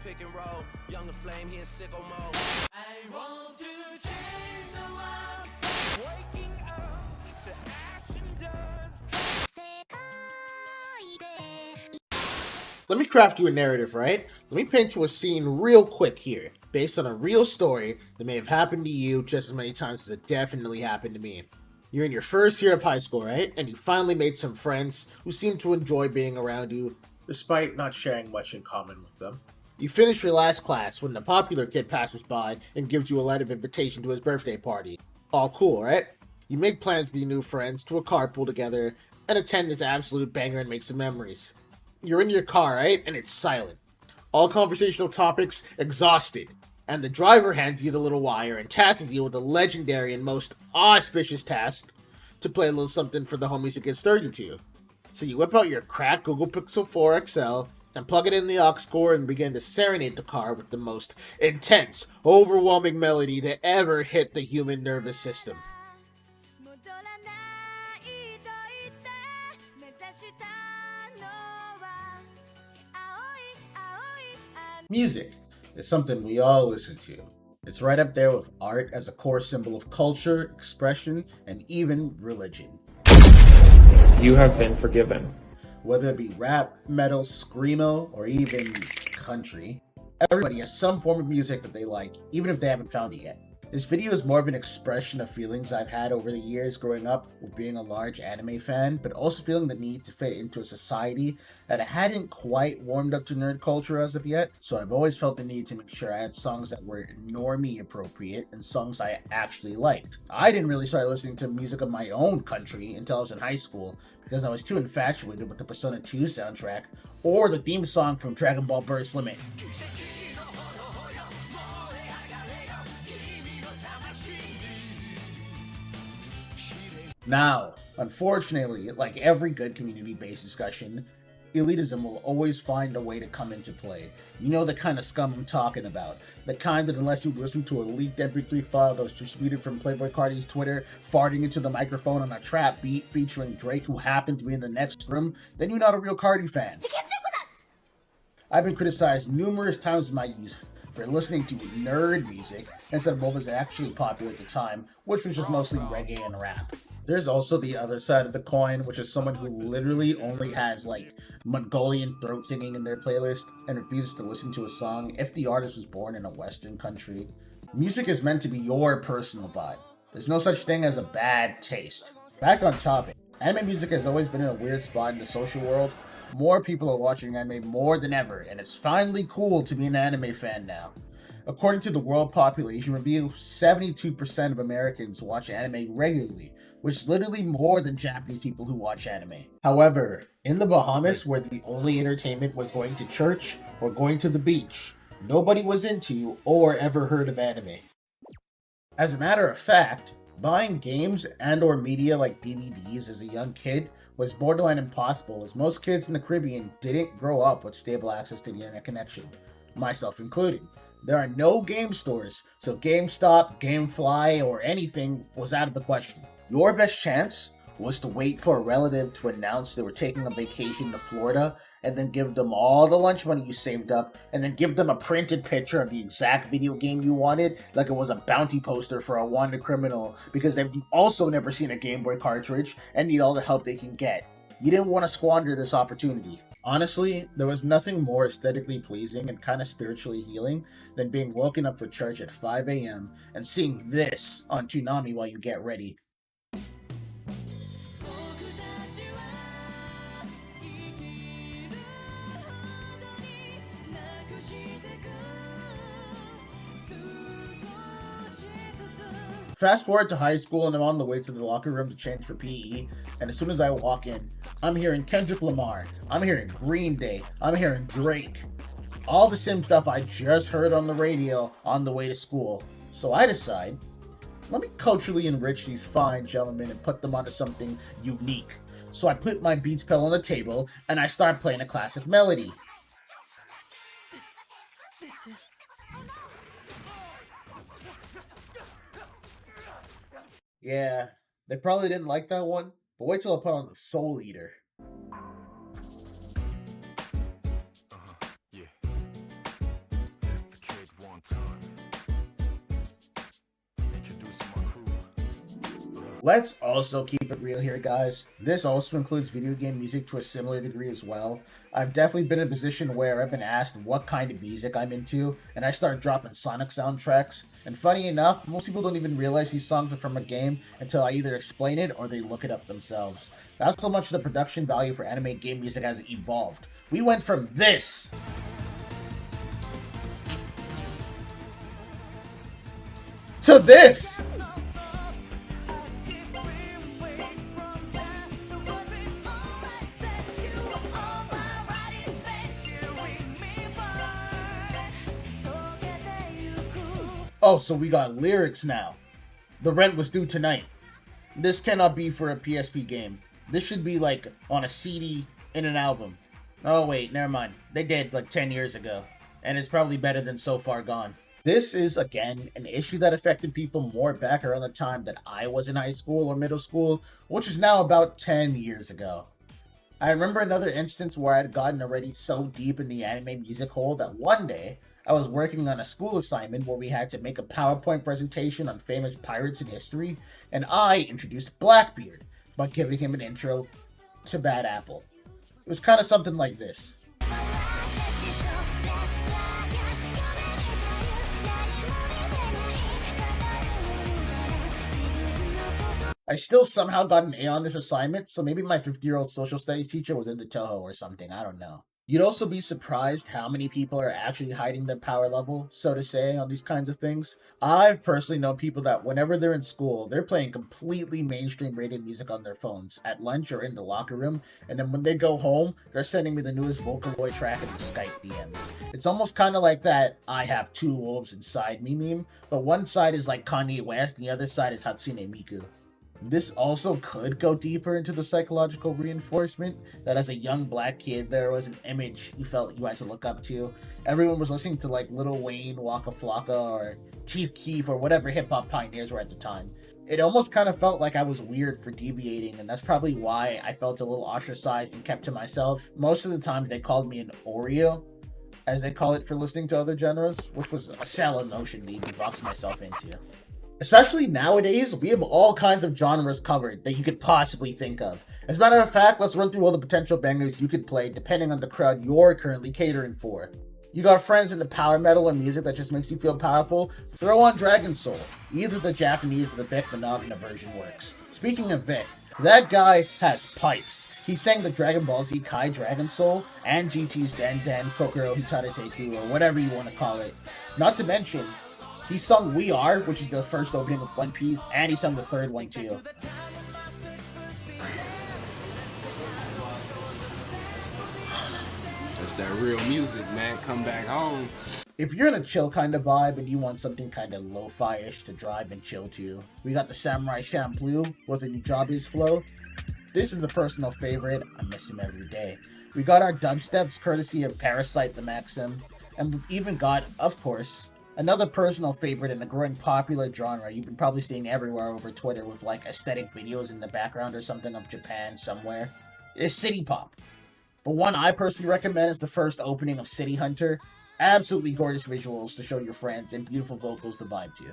pick and roll. Younger flame, he in sicko mode. I want to change the world. Waking up to ash and dust. Let me craft you a narrative, right? Let me paint you a scene real quick here, based on a real story that may have happened to you just as many times as it definitely happened to me. You're in your first year of high school, right? And you finally made some friends who seem to enjoy being around you, despite not sharing much in common with them. You finish your last class when the popular kid passes by and gives you a letter of invitation to his birthday party. All cool, right? You make plans with your new friends to a carpool together and attend this absolute banger and make some memories. You're in your car, right? And it's silent. All conversational topics exhausted. And the driver hands you the little wire and tasks you with the legendary and most auspicious task to play a little something for the homies to get stirred into. So you whip out your cracked Google Pixel 4 XL and plug it in the aux cord and begin to serenade the car with the most intense, overwhelming melody to ever hit the human nervous system. Music is something we all listen to. It's right up there with art as a core symbol of culture, expression, and even religion. You have been forgiven. Whether it be rap, metal, screamo, or even country, everybody has some form of music that they like, even if they haven't found it yet. This video is more of an expression of feelings I've had over the years growing up with being a large anime fan, but also feeling the need to fit into a society that hadn't quite warmed up to nerd culture as of yet, so I've always felt the need to make sure I had songs that were normie appropriate and songs I actually liked. I didn't really start listening to music of my own country until I was in high school, because I was too infatuated with the Persona 2 soundtrack or the theme song from Dragon Ball Burst Limit. Now, unfortunately, like every good community-based discussion, elitism will always find a way to come into play. You know the kind of scum I'm talking about. The kind that unless you listen to a leaked MP3 file that was distributed from Playboi Carti's Twitter, farting into the microphone on a trap beat featuring Drake who happened to be in the next room, then you're not a real Carti fan. You can't sit with us! I've been criticized numerous times in my youth for listening to nerd music instead of what was actually popular at the time, which was just mostly reggae and rap. There's also the other side of the coin, which is someone who literally only has like Mongolian throat singing in their playlist and refuses to listen to a song if the artist was born in a Western country. Music is meant to be your personal vibe. There's no such thing as a bad taste. Back on topic, anime music has always been in a weird spot in the social world. More people are watching anime more than ever, and it's finally cool to be an anime fan now. According to the World Population Review, 72% of Americans watch anime regularly, which is literally more than Japanese people who watch anime. However, in the Bahamas, where the only entertainment was going to church or going to the beach, nobody was into or ever heard of anime. As a matter of fact, buying games and or media like DVDs as a young kid was borderline impossible, as most kids in the Caribbean didn't grow up with stable access to the internet connection, myself included. There are no game stores, so GameStop, GameFly, or anything was out of the question. Your best chance was to wait for a relative to announce they were taking a vacation to Florida, and then give them all the lunch money you saved up, and then give them a printed picture of the exact video game you wanted, like it was a bounty poster for a wanted criminal, because they've also never seen a Game Boy cartridge and need all the help they can get. You didn't want to squander this opportunity. Honestly, there was nothing more aesthetically pleasing and kind of spiritually healing than being woken up for church at 5 a.m. and seeing this on Toonami while you get ready. Fast forward to high school and I'm on the way to the locker room to change for PE, and as soon as I walk in, I'm hearing Kendrick Lamar, I'm hearing Green Day, I'm hearing Drake. All the same stuff I just heard on the radio on the way to school. So I decide, let me culturally enrich these fine gentlemen and put them onto something unique. So I put my Beats Pill on the table and I start playing a classic melody. This is... Yeah, they probably didn't like that one, but wait till I put on the Soul Eater. Let's also keep it real here, guys. This also includes video game music to a similar degree as well. I've definitely been in a position where I've been asked what kind of music I'm into, and I start dropping Sonic soundtracks. And funny enough, most people don't even realize these songs are from a game until I either explain it or they look it up themselves. That's how much the production value for anime game music has evolved. We went from this to this. Oh, so we got lyrics now. The rent was due tonight. This cannot be for a PSP game. This should be like on a CD in an album. Oh wait, never mind. They did like 10 years ago. And it's probably better than So Far Gone. This is, again, an issue that affected people more back around the time that I was in high school or middle school, which is now about 10 years ago. I remember another instance where I had gotten already so deep in the anime music hole that one day, I was working on a school assignment where we had to make a PowerPoint presentation on famous pirates in history, and I introduced Blackbeard by giving him an intro to Bad Apple. It was kind of something like this. I still somehow got an A on this assignment, so maybe my 50-year-old social studies teacher was into Toho or something, I don't know. You'd also be surprised how many people are actually hiding their power level, so to say, on these kinds of things. I've personally known people that whenever they're in school, they're playing completely mainstream rated music on their phones, at lunch or in the locker room, and then when they go home, they're sending me the newest Vocaloid track in the Skype DMs. It's almost kind of like that I have two wolves inside me meme, but one side is like Kanye West, and the other side is Hatsune Miku. This also could go deeper into the psychological reinforcement that as a young black kid, there was an image you felt you had to look up to. Everyone was listening to like Lil Wayne, Waka Flocka, or Chief Keef, or whatever hip-hop pioneers were at the time. It almost kind of felt like I was weird for deviating, and that's probably why I felt a little ostracized and kept to myself. Most of the times they called me an Oreo, as they call it for listening to other genres, which was a shallow notion to even box myself into. Especially nowadays, we have all kinds of genres covered that you could possibly think of. As a matter of fact, let's run through all the potential bangers you could play depending on the crowd you're currently catering for. You got friends into power metal or music that just makes you feel powerful? Throw on Dragon Soul. Either the Japanese or the Vic Monogna version works. Speaking of Vic, that guy has pipes. He sang the Dragon Ball Z Kai Dragon Soul and GT's Dan Dan Kokoro Hitare Teiku, or whatever you want to call it. Not to mention, he sung We Are, which is the first opening of One Piece, and he sung the third one too. That's that real music, man. Come back home. If you're in a chill kind of vibe and you want something kind of lo-fi-ish to drive and chill to, we got the Samurai Champloo with the Nujabes flow. This is a personal favorite. I miss him every day. We got our dubsteps courtesy of Parasite the Maxim, and we've even got, of course, another personal favorite in a growing popular genre you've been probably seeing everywhere over Twitter with like aesthetic videos in the background or something of Japan somewhere, is City Pop. But one I personally recommend is the first opening of City Hunter. Absolutely gorgeous visuals to show your friends and beautiful vocals to vibe to.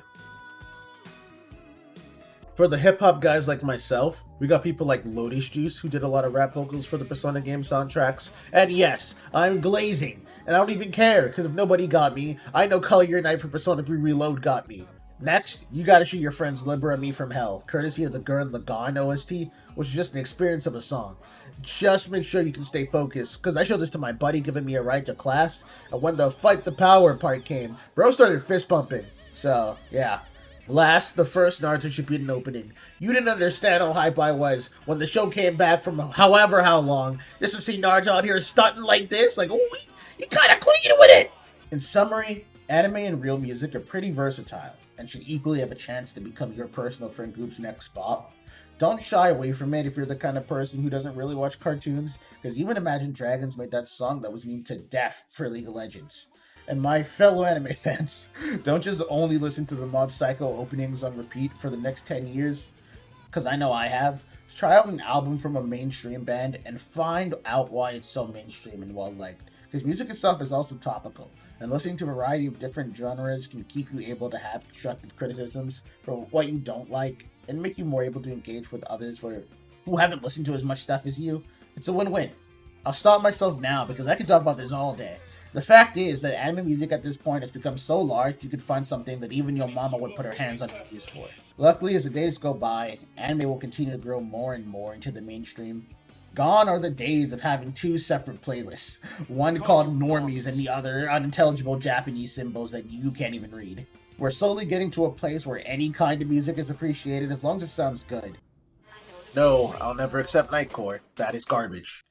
For the hip-hop guys like myself, we got people like Lotus Juice who did a lot of rap vocals for the Persona game soundtracks. And yes, I'm glazing. And I don't even care, because if nobody got me, I know Color Your Night for Persona 3 Reload got me. Next, you gotta show your friends Libera Me From Hell, courtesy of the Gurren Lagann OST, which is just an experience of a song. Just make sure you can stay focused, because I showed this to my buddy giving me a ride to class, and when the Fight the Power part came, bro started fist pumping. So, yeah. Last, the first Naruto Shippuden opening. You didn't understand how hype I was when the show came back from however how long, just to see Naruto out here stunting like this, like, oh, he kinda clean with it! In summary, anime and real music are pretty versatile, and should equally have a chance to become your personal friend group's next spot. Don't shy away from it if you're the kind of person who doesn't really watch cartoons, because even Imagine Dragons made that song that was memed to death for League of Legends. And my fellow anime fans, don't just only listen to the Mob Psycho openings on repeat for the next 10 years, because I know I have. Try out an album from a mainstream band and find out why it's so mainstream and well-liked, because music itself is also topical, and listening to a variety of different genres can keep you able to have constructive criticisms for what you don't like and make you more able to engage with others who haven't listened to as much stuff as you. It's a win-win. I'll stop myself now because I could talk about this all day. The fact is that anime music at this point has become so large you could find something that even your mama would put her hands on your knees for. Luckily, as the days go by, anime will continue to grow more and more into the mainstream. Gone are the days of having two separate playlists, one called Normies and the other unintelligible Japanese symbols that you can't even read. We're slowly getting to a place where any kind of music is appreciated as long as it sounds good. No, I'll never accept Nightcore. That is garbage.